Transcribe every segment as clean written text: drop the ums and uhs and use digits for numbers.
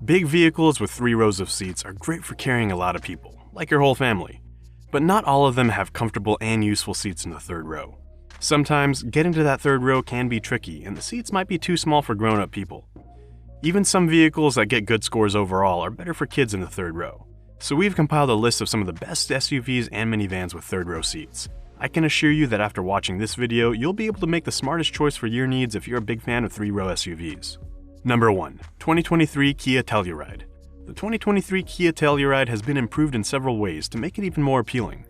Big vehicles with 3 rows of seats are great for carrying a lot of people, like your whole family. But not all of them have comfortable and useful seats in the 3rd row. Sometimes, getting to that 3rd row can be tricky, and the seats might be too small for grown-up people. Even some vehicles that get good scores overall are better for kids in the 3rd row. So we've compiled a list of some of the best SUVs and minivans with 3rd row seats. I can assure you that after watching this video, you'll be able to make the smartest choice for your needs if you're a big fan of 3-row SUVs. Number 1. 2023 Kia Telluride. The 2023 Kia Telluride has been improved in several ways to make it even more appealing.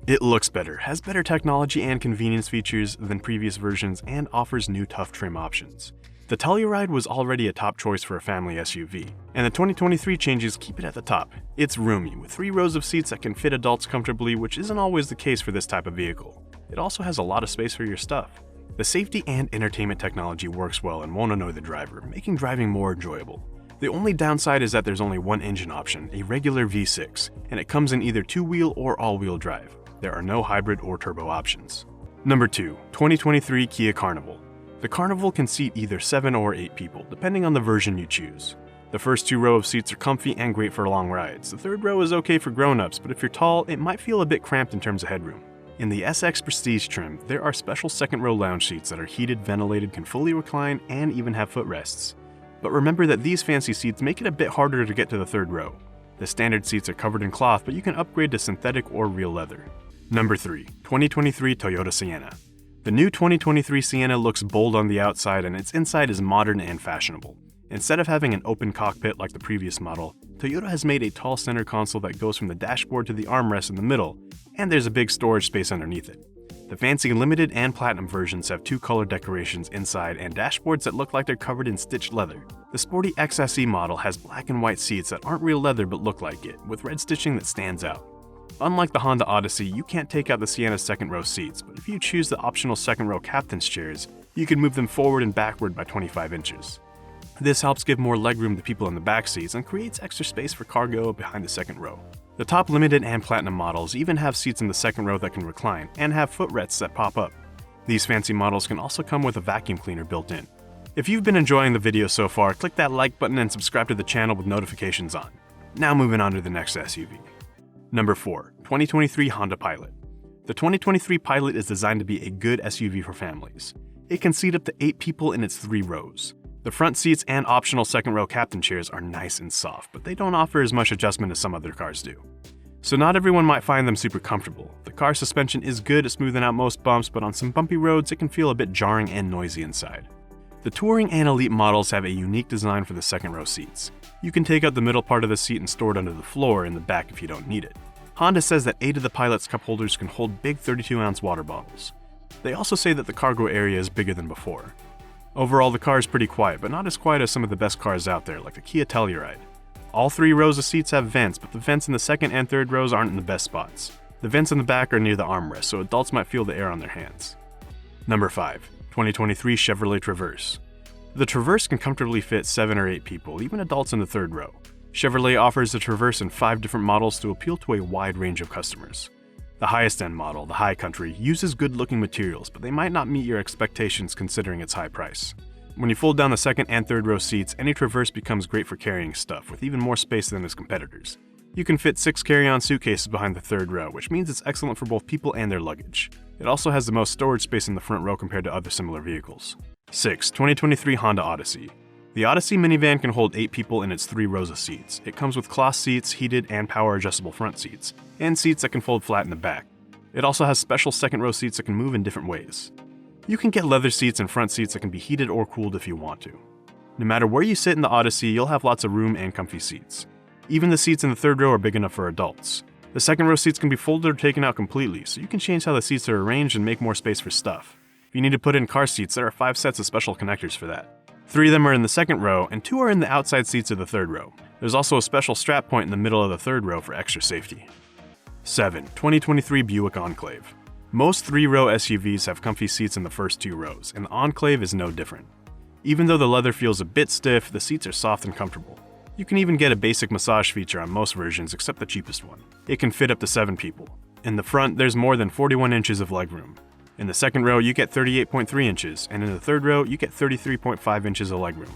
It looks better, has better technology and convenience features than previous versions, and offers new tough trim options. The Telluride was already a top choice for a family SUV, and the 2023 changes keep it at the top. It's roomy, with 3 rows of seats that can fit adults comfortably, which isn't always the case for this type of vehicle. It also has a lot of space for your stuff. The safety and entertainment technology works well and won't annoy the driver, making driving more enjoyable. The only downside is that there's only one engine option, a regular V6, and it comes in either 2-wheel or all-wheel drive. There are no hybrid or turbo options. Number 2. 2023 Kia Carnival. The Carnival can seat either 7 or 8 people, depending on the version you choose. The first 2 rows of seats are comfy and great for long rides. The 3rd row is okay for grown-ups, but if you're tall, it might feel a bit cramped in terms of headroom. In the SX Prestige trim, there are special 2nd row lounge seats that are heated, ventilated, can fully recline, and even have footrests. But remember that these fancy seats make it a bit harder to get to the 3rd row. The standard seats are covered in cloth, but you can upgrade to synthetic or real leather. Number 3. 2023 Toyota Sienna. The new 2023 Sienna looks bold on the outside and its inside is modern and fashionable. Instead of having an open cockpit like the previous model, Toyota has made a tall center console that goes from the dashboard to the armrest in the middle, and there's a big storage space underneath it. The fancy limited and platinum versions have 2 color decorations inside and dashboards that look like they're covered in stitched leather. The sporty XSE model has black and white seats that aren't real leather but look like it, with red stitching that stands out. Unlike the Honda Odyssey, you can't take out the Sienna's 2nd row seats, but if you choose the optional 2nd row captain's chairs, you can move them forward and backward by 25 inches. This helps give more legroom to people in the back seats and creates extra space for cargo behind the 2nd row. The top limited and platinum models even have seats in the 2nd row that can recline and have footrests that pop up. These fancy models can also come with a vacuum cleaner built in. If you've been enjoying the video so far, click that like button and subscribe to the channel with notifications on. Now moving on to the next SUV. Number 4. 2023 Honda Pilot. The 2023 Pilot is designed to be a good SUV for families. It can seat up to 8 people in its 3 rows. The front seats and optional 2nd row captain chairs are nice and soft, but they don't offer as much adjustment as some other cars do. So not everyone might find them super comfortable. The car's suspension is good at smoothing out most bumps, but on some bumpy roads it can feel a bit jarring and noisy inside. The Touring and Elite models have a unique design for the 2nd row seats. You can take out the middle part of the seat and store it under the floor in the back if you don't need it. Honda says that 8 of the Pilot's cup holders can hold big 32-ounce water bottles. They also say that the cargo area is bigger than before. Overall, the car is pretty quiet, but not as quiet as some of the best cars out there, like the Kia Telluride. All 3 rows of seats have vents, but the vents in the 2nd and 3rd rows aren't in the best spots. The vents in the back are near the armrest, so adults might feel the air on their hands. Number 5. 2023 Chevrolet Traverse. The Traverse can comfortably fit 7 or 8 people, even adults in the 3rd row. Chevrolet offers the Traverse in 5 different models to appeal to a wide range of customers. The highest-end model, the High Country, uses good-looking materials, but they might not meet your expectations considering its high price. When you fold down the 2nd and 3rd row seats, any Traverse becomes great for carrying stuff, with even more space than its competitors. You can fit 6 carry-on suitcases behind the 3rd row, which means it's excellent for both people and their luggage. It also has the most storage space in the front row compared to other similar vehicles. 6. 2023 Honda Odyssey. The Odyssey minivan can hold 8 people in its 3 rows of seats. It comes with cloth seats, heated and power-adjustable front seats, and seats that can fold flat in the back. It also has special 2nd row seats that can move in different ways. You can get leather seats and front seats that can be heated or cooled if you want to. No matter where you sit in the Odyssey, you'll have lots of room and comfy seats. Even the seats in the 3rd row are big enough for adults. The 2nd row seats can be folded or taken out completely, so you can change how the seats are arranged and make more space for stuff. If you need to put in car seats, there are 5 sets of special connectors for that. 3 of them are in the 2nd row, and 2 are in the outside seats of the 3rd row. There's also a special strap point in the middle of the 3rd row for extra safety. 7. 2023 Buick Enclave. Most 3-row SUVs have comfy seats in the first 2 rows, and the Enclave is no different. Even though the leather feels a bit stiff, the seats are soft and comfortable. You can even get a basic massage feature on most versions except the cheapest one. It can fit up to 7 people. In the front, there's more than 41 inches of legroom. In the 2nd row, you get 38.3 inches, and in the 3rd row, you get 33.5 inches of legroom.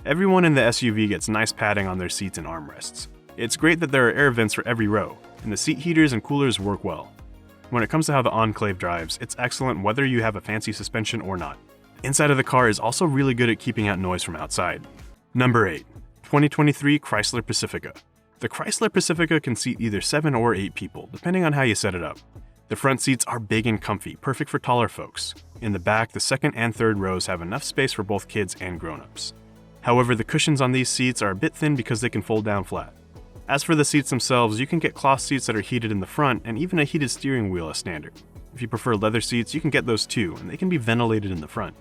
Everyone in the SUV gets nice padding on their seats and armrests. It's great that there are air vents for every row, and the seat heaters and coolers work well. When it comes to how the Enclave drives, it's excellent whether you have a fancy suspension or not. Inside of the car is also really good at keeping out noise from outside. Number 8. 2023 Chrysler Pacifica. The Chrysler Pacifica can seat either 7 or 8 people, depending on how you set it up. The front seats are big and comfy, perfect for taller folks. In the back, the second and third rows have enough space for both kids and grown-ups. However, the cushions on these seats are a bit thin because they can fold down flat. As for the seats themselves, you can get cloth seats that are heated in the front and even a heated steering wheel as standard. If you prefer leather seats, you can get those too, and they can be ventilated in the front.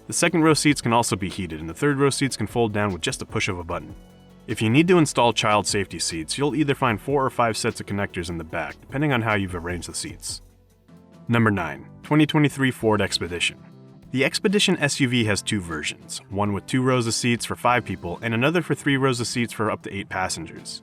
The second row seats can also be heated, and the third row seats can fold down with just a push of a button. If you need to install child safety seats, you'll either find 4 or 5 sets of connectors in the back, depending on how you've arranged the seats. Number 9. 2023 Ford Expedition. The Expedition SUV has 2 versions, one with 2 rows of seats for 5 people and another for 3 rows of seats for up to 8 passengers.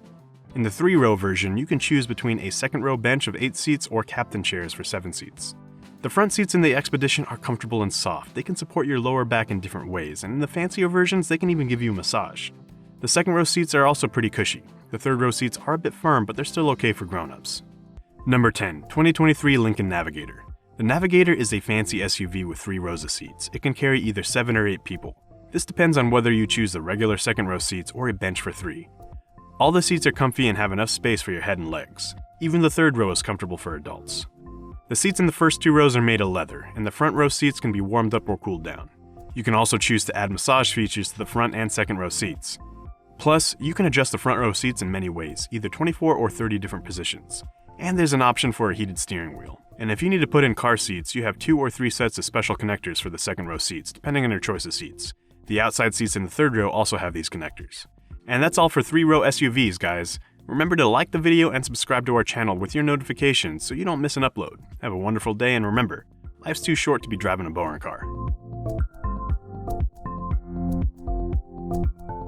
In the 3-row version, you can choose between a second-row bench of 8 seats or captain chairs for 7 seats. The front seats in the Expedition are comfortable and soft. They can support your lower back in different ways, and in the fancier versions, they can even give you a massage. The second-row seats are also pretty cushy. The third-row seats are a bit firm, but they're still okay for grown-ups. Number 10. 2023 Lincoln Navigator. The Navigator is a fancy SUV with 3 rows of seats. It can carry either 7 or 8 people. This depends on whether you choose the regular second-row seats or a bench for 3. All the seats are comfy and have enough space for your head and legs. Even the third row is comfortable for adults. The seats in the first 2 rows are made of leather, and the front row seats can be warmed up or cooled down. You can also choose to add massage features to the front and second row seats. Plus, you can adjust the front row seats in many ways, either 24 or 30 different positions. And there's an option for a heated steering wheel. And if you need to put in car seats, you have 2 or 3 sets of special connectors for the second row seats, depending on your choice of seats. The outside seats in the third row also have these connectors. And that's all for 3-row SUVs, guys. Remember to like the video and subscribe to our channel with your notifications so you don't miss an upload. Have a wonderful day, and remember, life's too short to be driving a boring car.